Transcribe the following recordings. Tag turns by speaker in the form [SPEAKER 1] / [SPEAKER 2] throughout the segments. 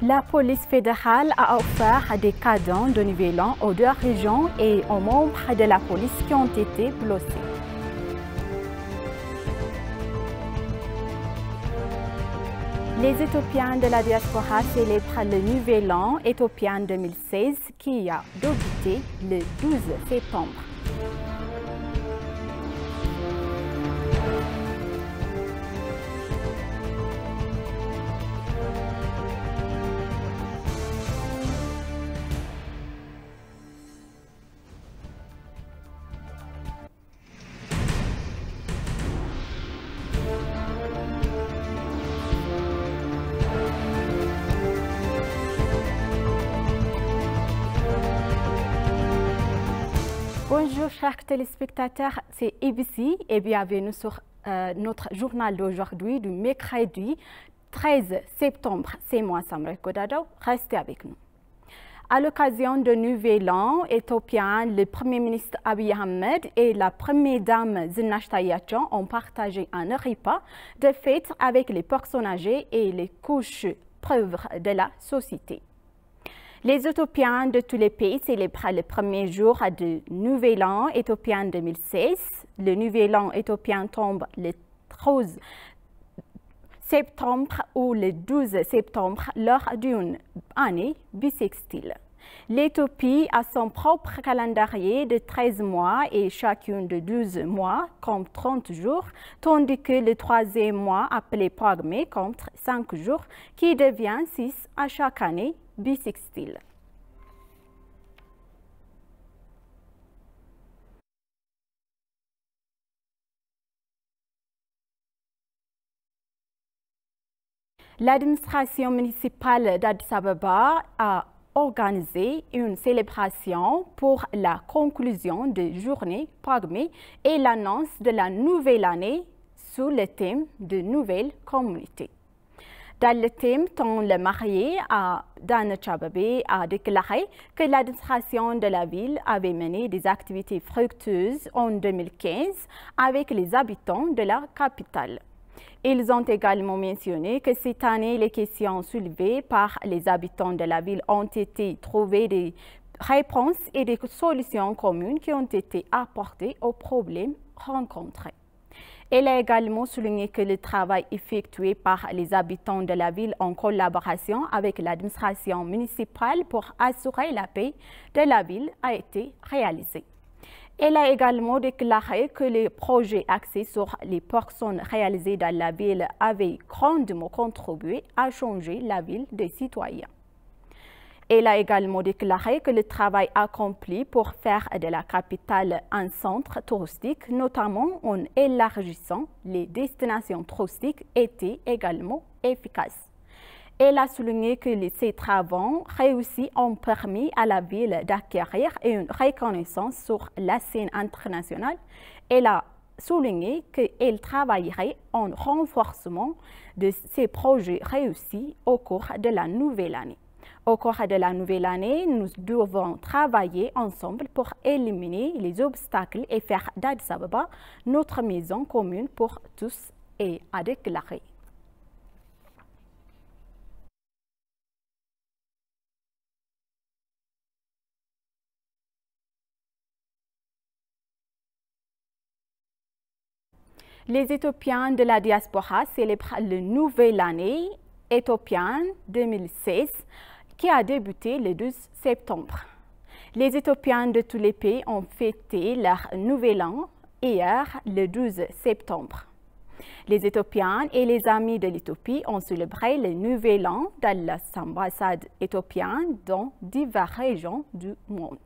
[SPEAKER 1] La police fédérale a offert des cadeaux de Nouvel An aux deux régions et aux membres de la police qui ont été blessés. Les Éthiopiens de la diaspora célèbrent le Nouvel An éthiopien 2016 qui a débuté le 12 septembre. Bonjour chers téléspectateurs, c'est ABC et bienvenue sur notre journal d'aujourd'hui du mercredi 13 septembre. C'est moi Samra Kodado, restez avec nous. À l'occasion de Nouvel An éthiopien, le Premier ministre Abiy Ahmed et la Première dame Zinash Tayacho ont partagé un repas de fête avec les personnes âgées et les couches pauvres de la société. Les Éthiopiens de tous les pays célèbrent le premier jour du Nouvel An éthiopien 2016. Le Nouvel An éthiopien tombe le 13 septembre ou le 12 septembre lors d'une année bissextile. L'Éthiopie a son propre calendrier de 13 mois et chacune de 12 mois compte 30 jours, tandis que le troisième mois, appelé Pygmée, compte 5 jours, qui devient 6 à chaque année bissextile. L'administration municipale d'Addis Abeba a organisé une célébration pour la conclusion de journée Pygmée et l'annonce de la nouvelle année sous le thème de nouvelle communauté. Dans le thème, le marié Dana Chababe a déclaré que l'administration de la ville avait mené des activités fructueuses en 2015 avec les habitants de la capitale. Ils ont également mentionné que cette année, les questions soulevées par les habitants de la ville ont été trouvées des réponses et des solutions communes qui ont été apportées aux problèmes rencontrés. Elle a également souligné que le travail effectué par les habitants de la ville en collaboration avec l'administration municipale pour assurer la paix de la ville a été réalisé. Elle a également déclaré que les projets axés sur les personnes réalisés dans la ville avaient grandement contribué à changer la ville des citoyens. Elle a également déclaré que le travail accompli pour faire de la capitale un centre touristique, notamment en élargissant les destinations touristiques, était également efficace. Elle a souligné que ces travaux réussis ont permis à la ville d'acquérir une reconnaissance sur la scène internationale. Elle a souligné qu'elle travaillerait en renforcement de ces projets réussis au cours de la nouvelle année. Au cours de la nouvelle année, nous devons travailler ensemble pour éliminer les obstacles et faire d'Addis Abeba notre maison commune pour tous, et a déclaré. Les Éthiopiens de la diaspora célèbrent le Nouvel Année éthiopien 2016 qui a débuté le 12 septembre. Les Éthiopiens de tous les pays ont fêté leur Nouvel An hier, le 12 septembre. Les Éthiopiens et les amis de l'Éthiopie ont célébré le Nouvel An dans les ambassades éthiopiennes dans diverses régions du monde.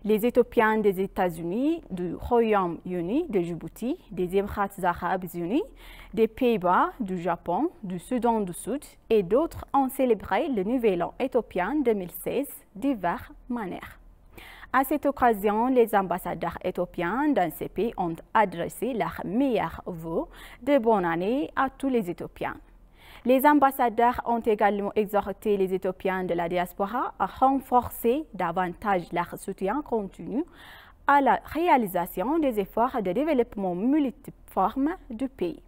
[SPEAKER 1] Les Éthiopiens des États-Unis, du Royaume-Uni, de Djibouti, des Émirats arabes unis, des Pays-Bas, du Japon, du Soudan du Sud et d'autres ont célébré le Nouvel An éthiopien 2016 de diverses manières. À cette occasion, les ambassadeurs éthiopiens dans ces pays ont adressé leurs meilleurs vœux de bonne année à tous les Éthiopiens. Les ambassadeurs ont également exhorté les Éthiopiens de la diaspora à renforcer davantage leur soutien continu à la réalisation des efforts de développement multiforme du pays.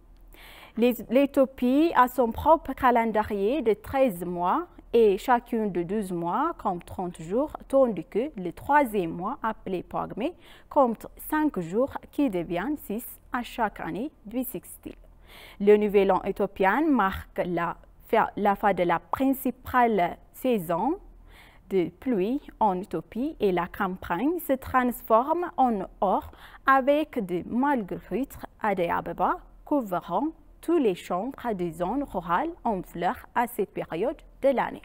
[SPEAKER 1] L'Éthiopie a son propre calendrier de 13 mois et chacune de 12 mois compte 30 jours, tandis que le troisième mois, appelé Pygmée, compte 5 jours qui deviennent 6 à chaque année bissextile. Le nouvel an éthiopien marque la fin de la principale saison de pluie en Éthiopie et la campagne se transforme en or avec des marguerites à Addis Abeba couvrant tous les champs des zones rurales en fleurs à cette période de l'année.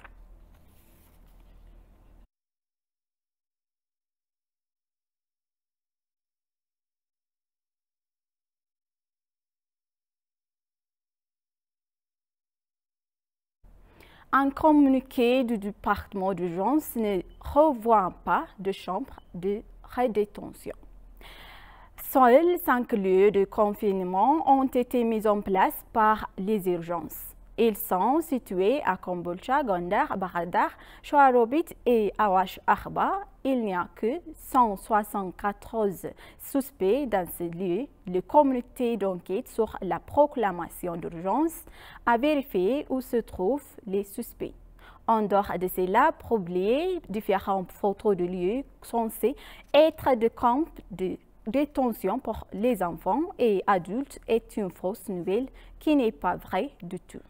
[SPEAKER 1] Un communiqué du département d'urgence ne revoit pas de chambre de rédétention. Seuls 5 lieux de confinement ont été mis en place par les urgences. Ils sont situés à Kombolcha, Gondar, Bahadar, Shoarobit et Awash Akhba. Il n'y a que 174 suspects dans ces lieux. Le comité d'enquête sur la proclamation d'urgence a vérifié où se trouvent les suspects. En dehors de cela, publier différentes photos de lieux censés être de camps de détention pour les enfants et adultes est une fausse nouvelle qui n'est pas vraie du tout.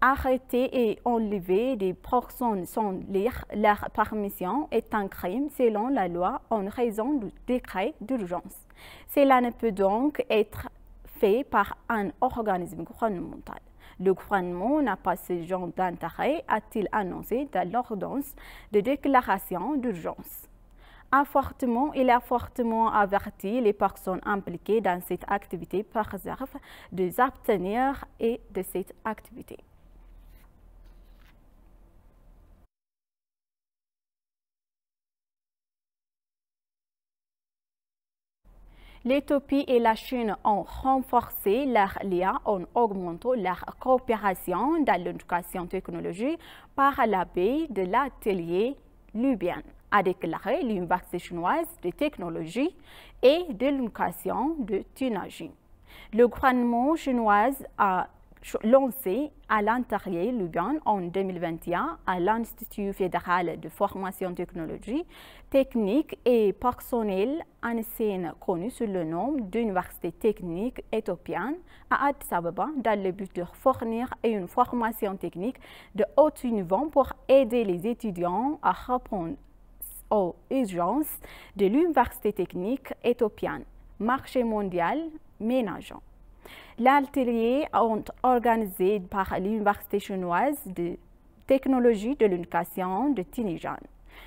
[SPEAKER 1] Arrêter et enlever des personnes sans lire leur permission est un crime selon la loi en raison du décret d'urgence. Cela ne peut donc être fait par un organisme gouvernemental. Le gouvernement n'a pas ce genre d'intérêt, a-t-il annoncé dans l'ordonnance de déclaration d'urgence. Il a fortement averti les personnes impliquées dans cette activité préserve de s'abstenir de cette activité. L'Éthiopie et la Chine ont renforcé leurs liens en augmentant leur coopération dans l'éducation technologique par la baie de l'atelier libyen, a déclaré l'Université chinoise de technologie et de l'éducation de Tunisie. Le gouvernement chinois a lancé à l'intérieur libyen en 2021 à l'Institut fédéral de formation technologie, technique et personnelle, ancienne connu sous le nom d'Université technique éthiopienne à Addis Abeba, dans le but de fournir une formation technique de haut niveau pour aider les étudiants à répondre aux urgences de l'Université technique éthiopienne, marché mondial ménageant. L'atelier est organisé par l'Université chinoise de technologie de l'éducation de Tinijan,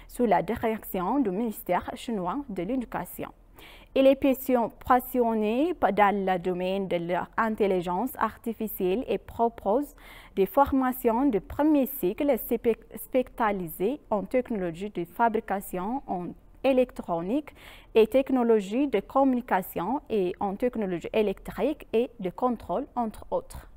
[SPEAKER 1] sous la direction du ministère chinois de l'éducation. Il est passionné dans le domaine de l'intelligence artificielle et propose des formations de premier cycle spécialisées en technologie de fabrication en électronique et technologie de communication et en technologie électrique et de contrôle, entre autres.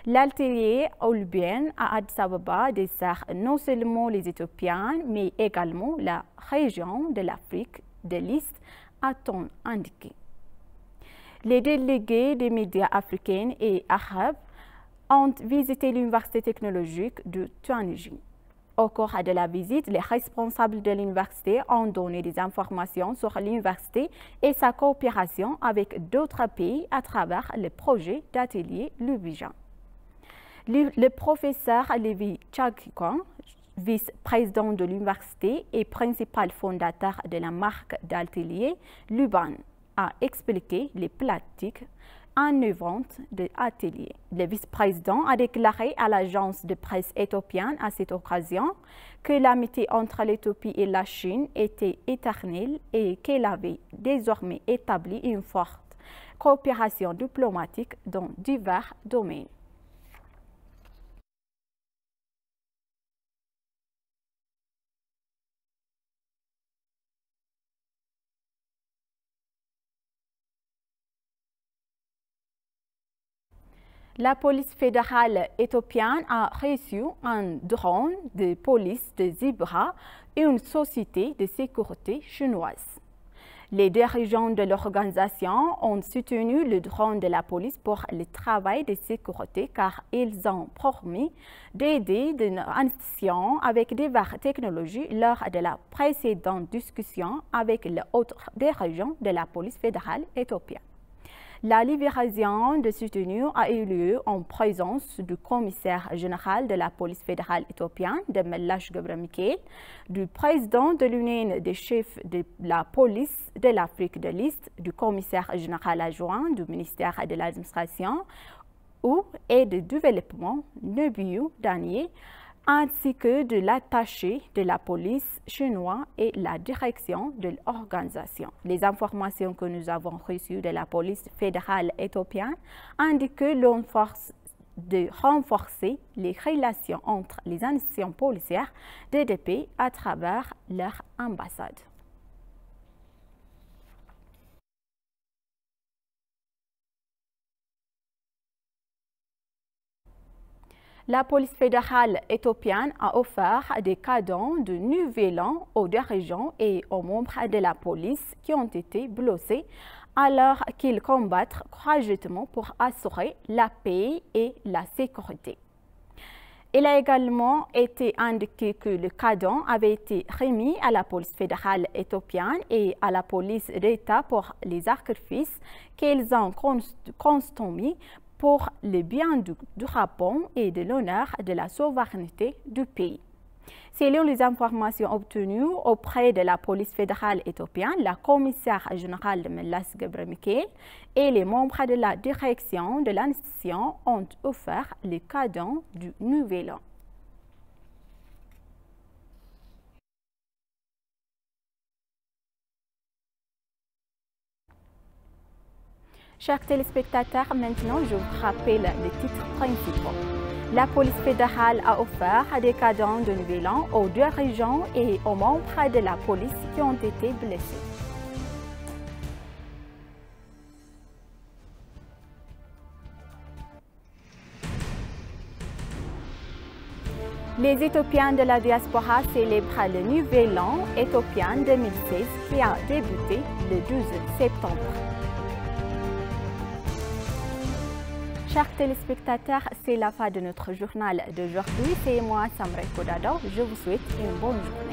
[SPEAKER 1] L'atelier libyen à Addis Abeba dessert non seulement les Éthiopiens, mais également la région de l'Afrique de l'Est, a-t-on indiqué. Les délégués des médias africains et arabes ont visité l'Université technologique de Tunisie. Au cours de la visite, les responsables de l'université ont donné des informations sur l'université et sa coopération avec d'autres pays à travers le projet d'atelier libyen. Le professeur Levi Tchakikon, vice-président de l'université et principal fondateur de la marque d'atelier Luban, a expliqué les pratiques innovantes de l'atelier. Le vice-président a déclaré à l'agence de presse éthiopienne à cette occasion que l'amitié entre l'Éthiopie et la Chine était éternelle et qu'elle avait désormais établi une forte coopération diplomatique dans divers domaines. La police fédérale éthiopienne a reçu un drone de police de Zebra et une société de sécurité chinoise. Les dirigeants de l'organisation ont soutenu le drone de la police pour le travail de sécurité car ils ont promis d'aider des institutions avec diverses technologies lors de la précédente discussion avec les autres dirigeants de la police fédérale éthiopienne. La libération de soutenu a eu lieu en présence du commissaire général de la police fédérale éthiopienne, Demellash Gebremincael, du président de l'Union des chefs de la police de l'Afrique de l'Est, du commissaire général adjoint du ministère de l'administration et du développement, Nebiou Daniel, ainsi que de l'attaché de la police chinoise et la direction de l'organisation. Les informations que nous avons reçues de la police fédérale éthiopienne indiquent que l'on force de renforcer les relations entre les institutions policières des deux pays à travers leur ambassade. La police fédérale éthiopienne a offert des cadeaux de nouvel an aux dirigeants et aux membres de la police qui ont été blessés alors qu'ils combattent courageusement pour assurer la paix et la sécurité. Il a également été indiqué que le cadeau avait été remis à la police fédérale éthiopienne et à la police d'État pour les sacrifices qu'ils ont consommés pour le bien du Japon et de l'honneur de la souveraineté du pays. Selon les informations obtenues auprès de la police fédérale éthiopienne, la commissaire générale Demellash Gebremincael et les membres de la direction de l'institution ont offert les cadeaux du Nouvel An. Chers téléspectateurs, maintenant je vous rappelle les titres principaux. La police fédérale a offert des cadeaux de Nouvel An aux dirigeants et aux membres de la police qui ont été blessés. Les Éthiopiens de la diaspora célèbrent le Nouvel An éthiopien 2016 qui a débuté le 12 septembre. Chers téléspectateurs, c'est la fin de notre journal d'aujourd'hui. C'est moi, Samray Kodado. Je vous souhaite une bonne journée.